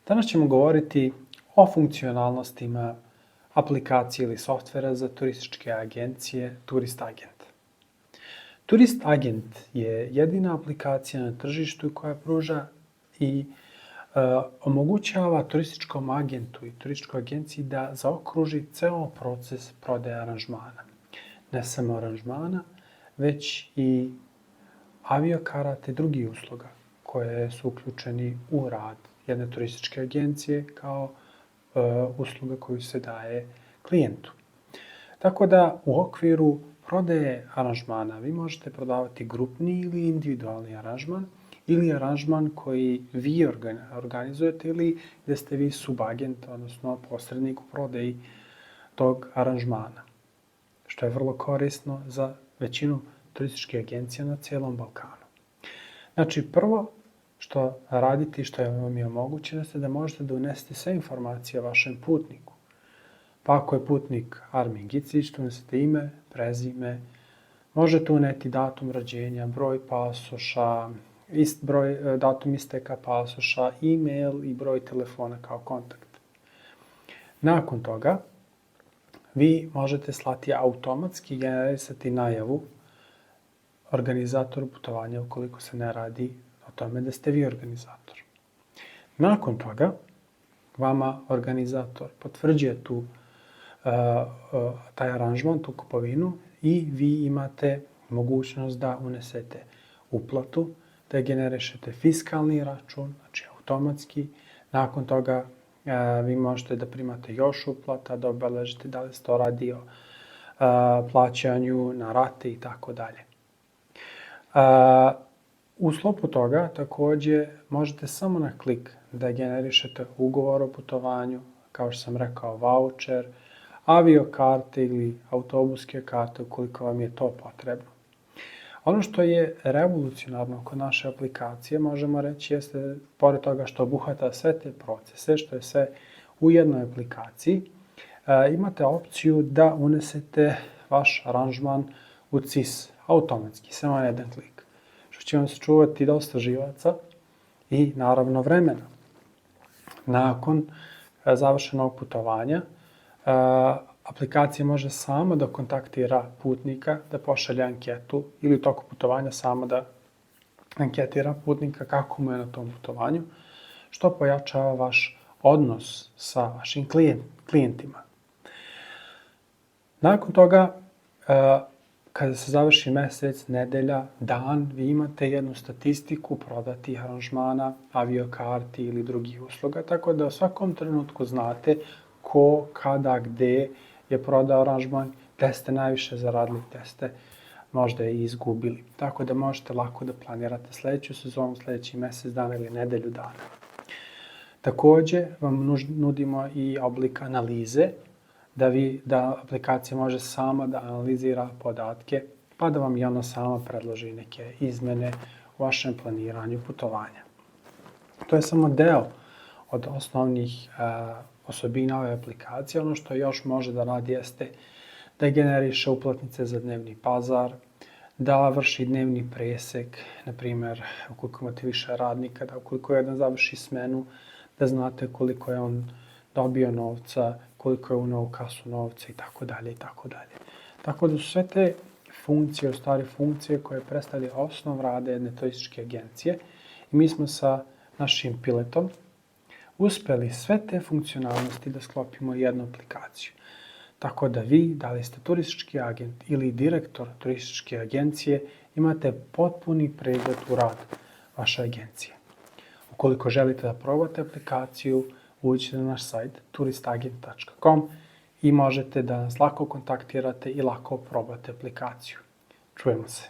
Danas ćemo govoriti o funkcionalnostima aplikacije ili softvera za turističke agencije Turist Agent. Turist Agent je jedina aplikacija na tržištu koja pruža i omogućava turističkom agentu i turističkoj agenciji da zaokruži ceo proces prodaje aranžmana. Ne samo aranžmana, već i aviokarata i drugih usluga koje su uključeni u rad jedne turističke agencije kao usluga koju se daje klijentu. Tako da u okviru prodaje aranžmana vi možete prodavati grupni ili individualni aranžman ili aranžman koji vi organizujete ili gde ste vi subagent, odnosno posrednik u prodaji tog aranžmana, što je vrlo korisno za većinu turističkih agencija na cijelom Balkanu. Znači, prvo što radite i što je vam je omogućeno jeste da možete da unesete sve informacije o vašem putniku. Pa ako je putnik Armin Gicić, unesete ime, prezime, možete uneti datum rođenja, broj pasoša, datum isteka pasoša, e-mail i broj telefona kao kontakt. Nakon toga, vi možete slati automatski generisati najavu organizatoru putovanja ukoliko se ne radi o tome da ste vi organizator. Nakon toga, vama organizator potvrđuje taj aranžman, tu kupovinu i vi imate mogućnost da unesete uplatu, da generišete fiskalni račun, znači automatski. Nakon toga vi možete da primate još uplata, da obeležite da li se to radi o plaćanju na rate i tako dalje. U sklopu toga takođe možete samo na klik da generišete ugovor o putovanju, kao što sam rekao, vaučer, aviokarte ili autobuske karte ukoliko vam je to potrebno. Ono što je revolucionarno kod naše aplikacije, možemo reći, jeste, pored toga što obuhvata sve te procese, što je sve u jednoj aplikaciji, imate opciju da unesete vaš aranžman u CIS automatski, samo na jedan klik, što će vam sačuvati dosta živaca i naravno vremena. Nakon završenog putovanja, aplikacija može sama da kontaktira putnika, da pošalje anketu ili u toku putovanja samo da anketira putnika kako mu je na tom putovanju, što pojačava vaš odnos sa vašim klijentima. Nakon toga, kada se završi mesec, nedelja, dan, vi imate jednu statistiku prodatih aranžmana, aviokarti ili drugih usluga, tako da u svakom trenutku znate ko, kada, gde je prodao aranžman, gde ste najviše zaradili, gde ste možda i izgubili. Tako da možete lako da planirate sledeću sezonu, sledeći mesec dana ili nedelju dana. Takođe vam nudimo i oblik analize, da aplikacija može sama da analizira podatke, pa da vam i ona sama predloži neke izmene u vašem planiranju putovanja. To je samo deo od osnovnih osobina ove aplikacije. Ono što još može da radi jeste da generiše uplatnice za dnevni pazar, da vrši dnevni presek, na primer, ukoliko imate više radnika, da ukoliko jedan završi smenu, da znate koliko je on dobio novca, koliko je uneo u kasu novca i tako dalje i tako dalje. Tako da su sve te funkcije, u stvari funkcije koje predstavljaju osnov rada jedne turističke agencije i mi smo sa našim pilotom uspeli sve te funkcionalnosti da sklopimo u jednu aplikaciju. Tako da vi, da li ste turistički agent ili direktor turističke agencije, imate potpuni pregled u rad vaše agencije. Ukoliko želite da probate aplikaciju, uđite na naš sajt turistagent.com i možete da nas lako kontaktirate i lako probate aplikaciju. Čujemo se.